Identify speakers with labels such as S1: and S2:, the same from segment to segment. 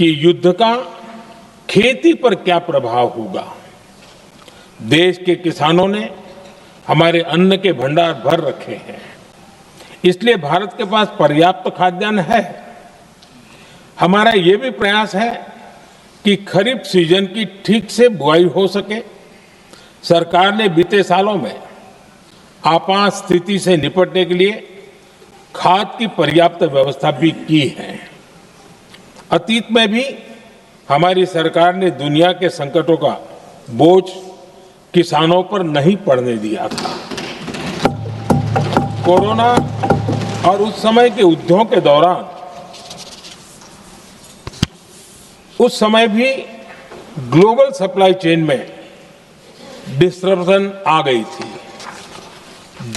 S1: कि युद्ध का खेती पर क्या प्रभाव होगा। देश के किसानों ने हमारे अन्न के भंडार भर रखे हैं, इसलिए भारत के पास पर्याप्त खाद्यान्न है। हमारा ये भी प्रयास है कि खरीफ सीजन की ठीक से बुआई हो सके। सरकार ने बीते सालों में आपात स्थिति से निपटने के लिए खाद की पर्याप्त व्यवस्था भी की है। अतीत में भी हमारी सरकार ने दुनिया के संकटों का बोझ किसानों पर नहीं पड़ने दिया था। कोरोना और उस समय के युद्धों के दौरान उस समय भी ग्लोबल सप्लाई चेन में डिस्ट्रप्शन आ गई थी।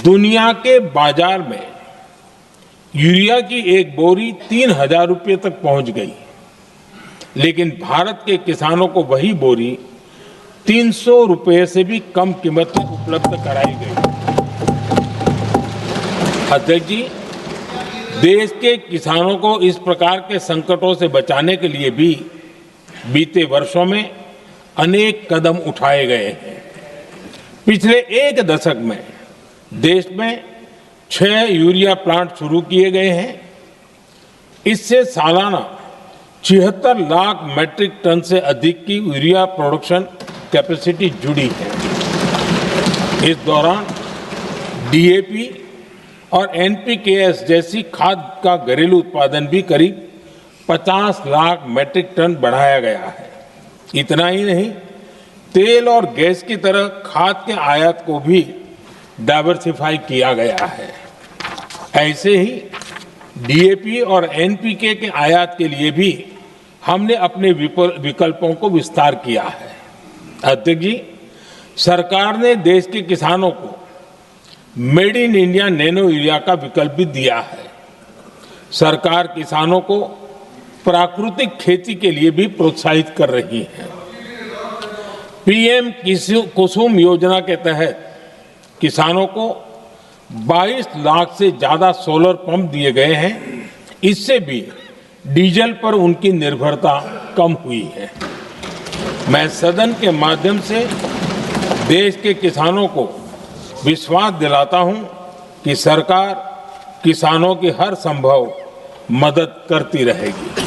S1: दुनिया के बाजार में यूरिया की एक बोरी 3,000 रुपये तक पहुंच गई, लेकिन भारत के किसानों को वही बोरी 300 रुपये से भी कम कीमत में उपलब्ध कराई गई। अध्यक्ष जी, देश के किसानों को इस प्रकार के संकटों से बचाने के लिए भी बीते वर्षों में अनेक कदम उठाए गए हैं। पिछले एक दशक में देश में 6 यूरिया प्लांट शुरू किए गए हैं। इससे सालाना 76 लाख मैट्रिक टन से अधिक की यूरिया प्रोडक्शन कैपेसिटी जुड़ी है। इस दौरान डीएपी और एनपीकेएस जैसी खाद का घरेलू उत्पादन भी करीब 50 लाख मैट्रिक टन बढ़ाया गया है। इतना ही नहीं, तेल और गैस की तरह खाद के आयात को भी डाइवर्सिफाई किया गया है। ऐसे ही डीएपी और एनपीके के आयात के लिए भी हमने अपने विकल्पों को विस्तार किया है। अध्यक्ष जी, सरकार ने देश के किसानों को made in India nano urea का विकल्प भी दिया है। सरकार किसानों को प्राकृतिक खेती के लिए भी प्रोत्साहित कर रही है। पीएम कुसुम योजना के तहत किसानों को 22 लाख से ज्यादा सोलर पंप दिए गए हैं। इससे भी डीजल पर उनकी निर्भरता कम हुई है। मैं सदन के माध्यम से देश के किसानों को विश्वास दिलाता हूं कि सरकार किसानों की हर संभव मदद करती रहेगी।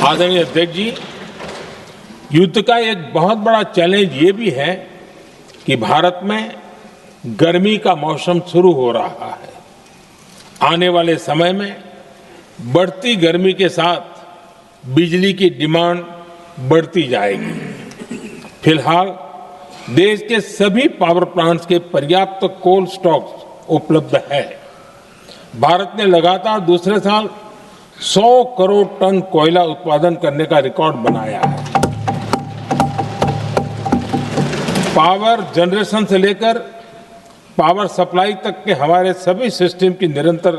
S1: आदरणीय अध्यक्ष जी, युद्ध का एक बहुत बड़ा चैलेंज ये भी है कि भारत में गर्मी का मौसम शुरू हो रहा है। आने वाले समय में बढ़ती गर्मी के साथ बिजली की डिमांड बढ़ती जाएगी। फिलहाल देश के सभी पावर प्लांट्स के पर्याप्त कोल स्टॉक उपलब्ध है। भारत ने लगातार दूसरे साल 100 करोड़ टन कोयला उत्पादन करने का रिकॉर्ड बनाया है। पावर जनरेशन से लेकर पावर सप्लाई तक के हमारे सभी सिस्टम की निरंतर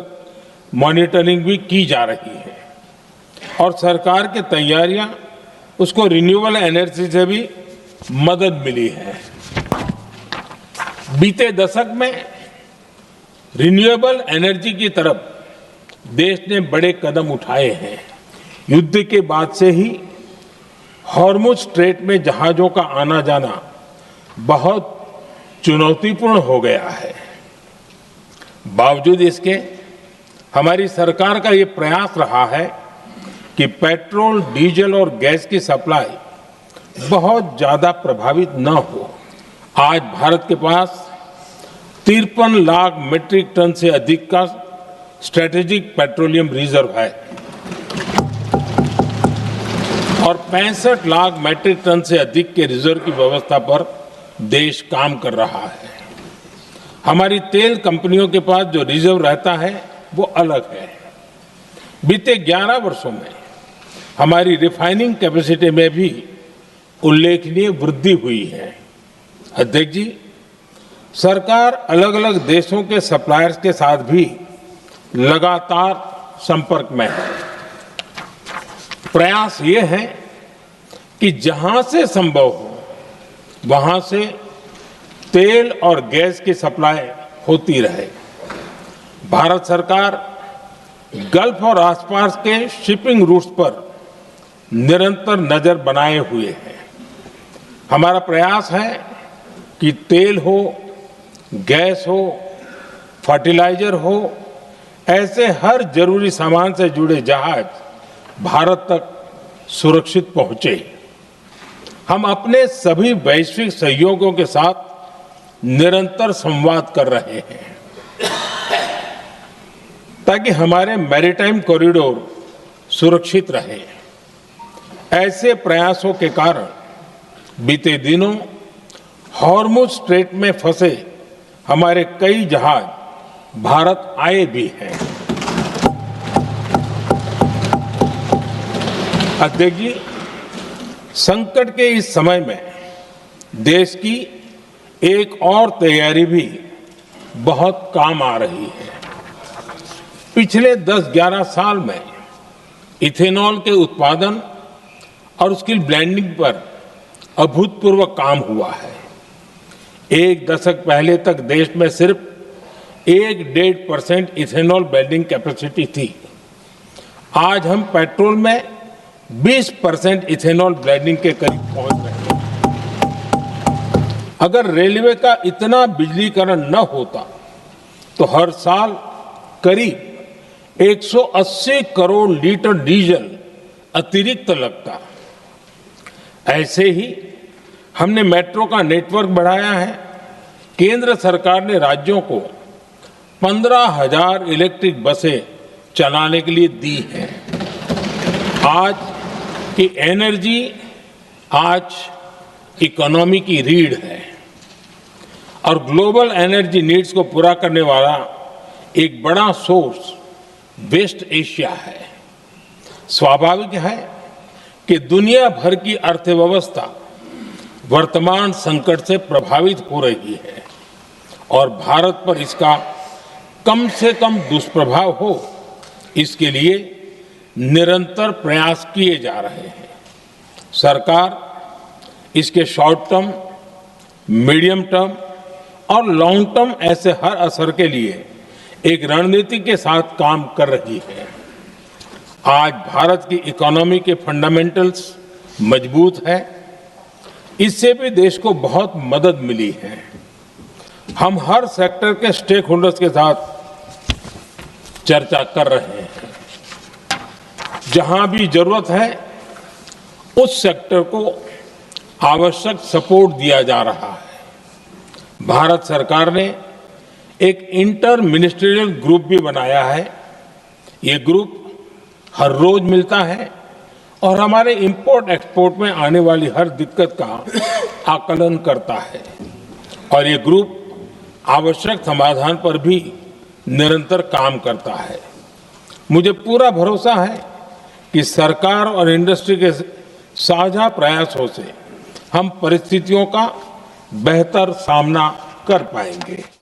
S1: मॉनिटरिंग भी की जा रही है और सरकार की तैयारियां उसको रिन्यूएबल एनर्जी से भी मदद मिली है। बीते दशक में रिन्यूएबल एनर्जी की तरफ देश ने बड़े कदम उठाए हैं। युद्ध के बाद से ही हॉर्मुज स्ट्रेट में जहाजों का आना जाना बहुत चुनौतीपूर्ण हो गया है। बावजूद इसके हमारी सरकार का ये प्रयास रहा है कि पेट्रोल, डीजल और गैस की सप्लाई बहुत ज्यादा प्रभावित न हो। आज भारत के पास 53 लाख मीट्रिक टन से अधिक का स्ट्रेटेजिक पेट्रोलियम रिजर्व है और 65 लाख मीट्रिक टन से अधिक के रिजर्व की व्यवस्था पर देश काम कर रहा है। हमारी तेल कंपनियों के पास जो रिजर्व रहता है वो अलग है। बीते 11 वर्षों में हमारी रिफाइनिंग कैपेसिटी में भी उल्लेखनीय वृद्धि हुई है। अध्यक्ष जी, सरकार अलग अलग देशों के सप्लायर्स के साथ भी लगातार संपर्क में है। प्रयास ये है कि जहां से संभव हो वहां से तेल और गैस की सप्लाई होती रहे। भारत सरकार गल्फ और आसपास के शिपिंग रूट्स पर निरंतर नजर बनाए हुए हैं। हमारा प्रयास है कि तेल हो, गैस हो, फर्टिलाइजर हो, ऐसे हर जरूरी सामान से जुड़े जहाज भारत तक सुरक्षित पहुंचे। हम अपने सभी वैश्विक सहयोगियों के साथ निरंतर संवाद कर रहे हैं ताकि हमारे मैरीटाइम कॉरिडोर सुरक्षित रहे। ऐसे प्रयासों के कारण बीते दिनों हॉर्मुज स्ट्रेट में फंसे हमारे कई जहाज भारत आए भी हैं। अध्यक्ष जी, संकट के इस समय में देश की एक और तैयारी भी बहुत काम आ रही है। पिछले 10-11 साल में इथेनॉल के उत्पादन और उसकी ब्लेंडिंग पर अभूतपूर्व काम हुआ है। एक दशक पहले तक देश में सिर्फ 1-1.5% इथेनॉल ब्लेंडिंग कैपेसिटी थी। आज हम पेट्रोल में 20% इथेनॉल ब्लेंडिंग के करीब पहुंच रहे हैं। अगर रेलवे का इतना बिजलीकरण न होता तो हर साल करीब 180 करोड़ लीटर डीजल अतिरिक्त लगता। ऐसे ही हमने मेट्रो का नेटवर्क बढ़ाया है। केंद्र सरकार ने राज्यों को 15,000 इलेक्ट्रिक बसें चलाने के लिए दी हैं। आज की एनर्जी आज इकोनॉमी की रीढ़ है और ग्लोबल एनर्जी नीड्स को पूरा करने वाला एक बड़ा सोर्स वेस्ट एशिया है। स्वाभाविक है कि दुनिया भर की अर्थव्यवस्था वर्तमान संकट से प्रभावित हो रही है और भारत पर इसका कम से कम दुष्प्रभाव हो, इसके लिए निरंतर प्रयास किए जा रहे हैं। सरकार इसके शॉर्ट टर्म, मीडियम टर्म और लॉन्ग टर्म ऐसे हर असर के लिए एक रणनीति के साथ काम कर रही है। आज भारत की इकोनॉमी के फंडामेंटल्स मजबूत है। इससे भी देश को बहुत मदद मिली है। हम हर सेक्टर के स्टेक होल्डर्स के साथ चर्चा कर रहे हैं। जहां भी जरूरत है उस सेक्टर को आवश्यक सपोर्ट दिया जा रहा है। भारत सरकार ने एक इंटर मिनिस्ट्रियल ग्रुप भी बनाया है। ये ग्रुप हर रोज मिलता है और हमारे इंपोर्ट एक्सपोर्ट में आने वाली हर दिक्कत का आकलन करता है और ये ग्रुप आवश्यक समाधान पर भी निरंतर काम करता है। मुझे पूरा भरोसा है कि सरकार और इंडस्ट्री के साझा प्रयासों से हम परिस्थितियों का बेहतर सामना कर पाएंगे।